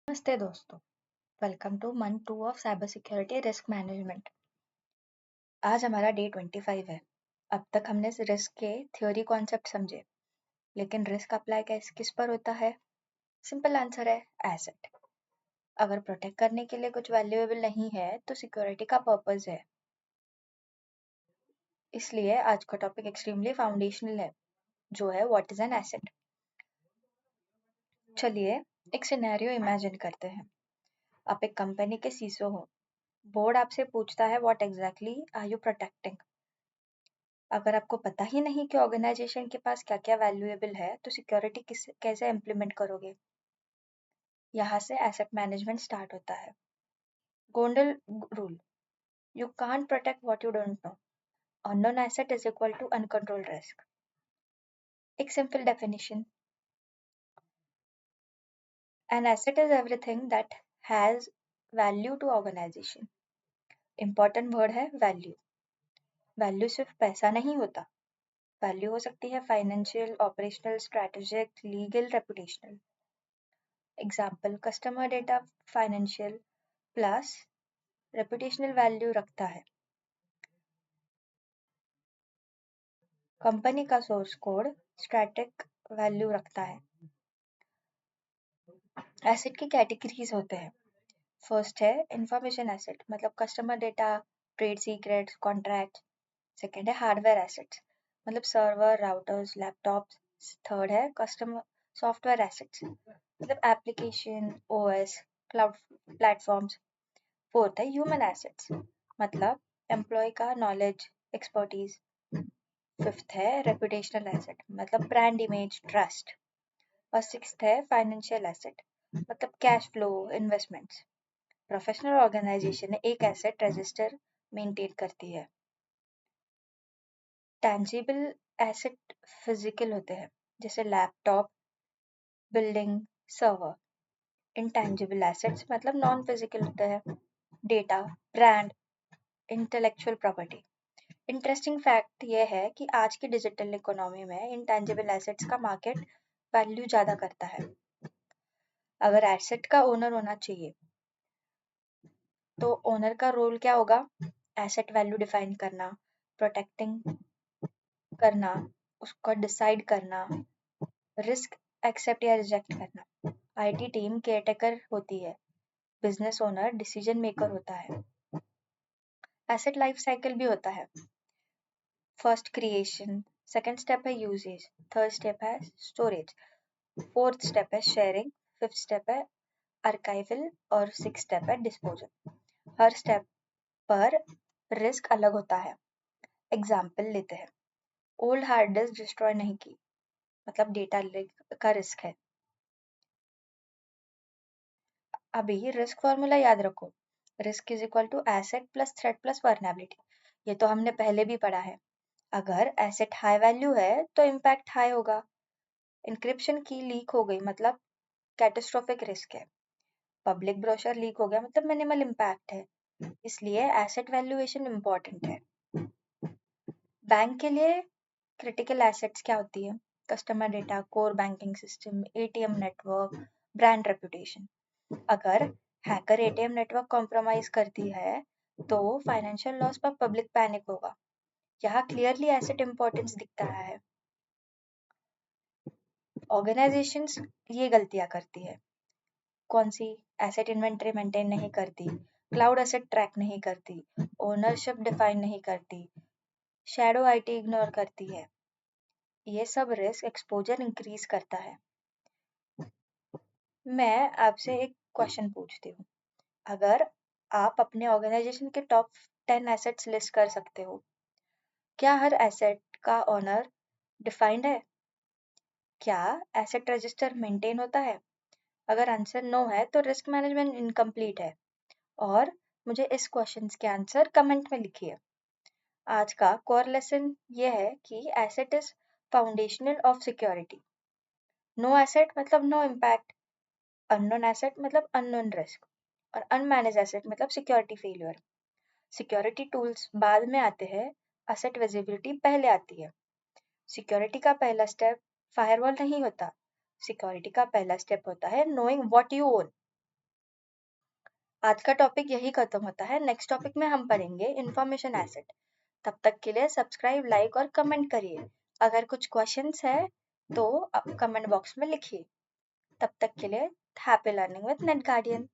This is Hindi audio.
नमस्ते दोस्तों, welcome two month 2 of cyber security risk management. आज हमारा डे 25 है। अब तक हमने रिस्क के थ्योरी कॉन्सेप्ट समझे, लेकिन रिस्क अप्लाई किस पर होता है? सिंपल आंसर है एसेट। अगर प्रोटेक्ट करने के लिए कुछ वैल्यूएबल नहीं है तो सिक्योरिटी का पर्पस है। इसलिए आज का टॉपिक एक्सट्रीमली फाउंडेशनल है, जो है व्हाट इज एन एसेट। चलिए एक सिनेरियो इमेजिन करते हैं। आप एक कंपनी के सीईओ हो। बोर्ड आपसे पूछता है what exactly are you protecting. अगर आपको पता ही नहीं कि ऑर्गेनाइजेशन के पास क्या क्या वैल्यूएबल है तो सिक्योरिटी कैसे इम्प्लीमेंट करोगे? यहाँ से एसेट मैनेजमेंट स्टार्ट होता है। Golden rule, you can't protect what you don't know. Unknown asset is equal to uncontrolled risk. एक simple definition, an asset is everything that has value to organisation. Important word है वैल्यू। वैल्यू सिर्फ पैसा नहीं होता, वैल्यू हो सकती है financial, operational, strategic, legal, reputational. Example, customer data financial plus reputational value रखता है। कंपनी का सोर्स कोड स्टैटिक वैल्यू रखता है। एसेट की कैटेगरीज होते हैं। फर्स्ट है इंफॉर्मेशन एसेट, मतलब customer data, trade secrets, contract. Second है हार्डवेयर एसेट्स, मतलब सर्वर, राउटर्स, लैपटॉप्स। थर्ड है कस्टमर सॉफ्टवेयर एसेट्स, मतलब application, OS, cloud platforms. Fourth है ह्यूमन एसेट्स, मतलब एम्प्लॉय का नॉलेज, एक्सपर्टीज। फिफ्थ है रेपुटेशनल एसेट, मतलब ब्रांड इमेज, ट्रस्ट। और सिक्स्थ है फाइनेंशियल एसेट, मतलब cash flow, investments. Professional organisation एक एसेट रजिस्टर मेंटेन करती है। टैंजिबल एसेट फिजिकल होते हैं, जैसे laptop, building, server. Intangible assets मतलब नॉन फिजिकल होते हैं, data, brand, intellectual property. Interesting fact ये है कि आज की डिजिटल इकोनॉमी में इंटैंजिबल एसेट्स का मार्केट वैल्यू ज़्यादा करता है। अगर एसेट का ओनर होना चाहिए तो ओनर का रोल क्या होगा? एसेट वैल्यू डिफाइन करना, प्रोटेक्टिंग करना, उसका डिसाइड करना, रिस्क एक्सेप्ट या रिजेक्ट करना। आईटी टीम केयरटेकर होती है, बिजनेस ओनर डिसीजन मेकर होता है। एसेट लाइफ साइकिल भी होता है। फर्स्ट क्रिएशन, सेकंड स्टेप है यूजेज, थर्ड स्टेप है स्टोरेज, फोर्थ स्टेप है शेयरिंग, फिफ्थ स्टेप है आर्काइवल और सिक्स स्टेप है डिस्पोजल। हर स्टेप पर रिस्क अलग होता है। एग्जाम्पल लेते हैं, ओल्ड हार्ड डिस्क डिस्ट्रॉय नहीं की, मतलब डेटा लीक का रिस्क है। अभी रिस्क फॉर्मूला याद रखो, risk is equal to asset plus threat plus vulnerability. ये तो हमने पहले भी पढ़ा है। अगर एसेट हाई वैल्यू है तो इम्पैक्ट हाई होगा। इंक्रिप्शन की लीक हो गई मतलब कैटास्ट्रोफिक रिस्क है। पब्लिक ब्रोशर लीक हो गया मतलब मिनिमल इम्पैक्ट है। इसलिए एसेट वैल्यूएशन इम्पॉर्टेंट है। बैंक के लिए क्रिटिकल एसेट्स क्या होती है? Customer data, core banking system, ATM network, brand reputation. अगर हैकर एटीएम नेटवर्क कॉम्प्रोमाइज करती है तो फाइनेंशियल लॉस पर पब्लिक पैनिक होगा। यहाँ क्लियरली एसेट इंपॉर्टेंस दिखता है। ऑर्गेनाइजेशंस ये गलतियां करती है। कौन सी? एसेट इन्वेंटरी मेंटेन नहीं करती, क्लाउड एसेट ट्रैक नहीं करती, ओनरशिप डिफाइन नहीं करती, शैडो आईटी इग्नोर करती है। ये सब रिस्क एक्सपोजर इंक्रीज करता है। मैं आपसे एक क्वेश्चन पूछती हूँ, अगर आप अपने ऑर्गेनाइजेशन के टॉप 10 एसेट्स लिस्ट कर सकते हो, क्या हर एसेट का ओनर डिफाइंड है? क्या एसेट रजिस्टर मेंटेन होता है? अगर आंसर नो है तो रिस्क मैनेजमेंट इनकम्प्लीट है। और मुझे इस क्वेश्चन के आंसर कमेंट में लिखिए। आज का कोर लेसन ये है कि asset is foundational of security. No asset मतलब नो इम्पैक्ट, अननोन एसेट मतलब अननोन रिस्क, और अनमैनेज एसेट मतलब सिक्योरिटी फेलियर। सिक्योरिटी टूल्स बाद में आते हैं, एसेट विजिबिलिटी पहले आती है। सिक्योरिटी का पहला स्टेप फायरवॉल नहीं होता, सिक्योरिटी का पहला स्टेप होता है नोइंग व्हाट यू ओन। आज का टॉपिक यही खत्म होता है। नेक्स्ट टॉपिक में हम पढ़ेंगे इंफॉर्मेशन एसेट। तब तक के लिए सब्सक्राइब, लाइक और कमेंट करिए। अगर कुछ क्वेश्चंस है तो कमेंट बॉक्स में लिखिए। तब तक के लिए happy learning with net guardian.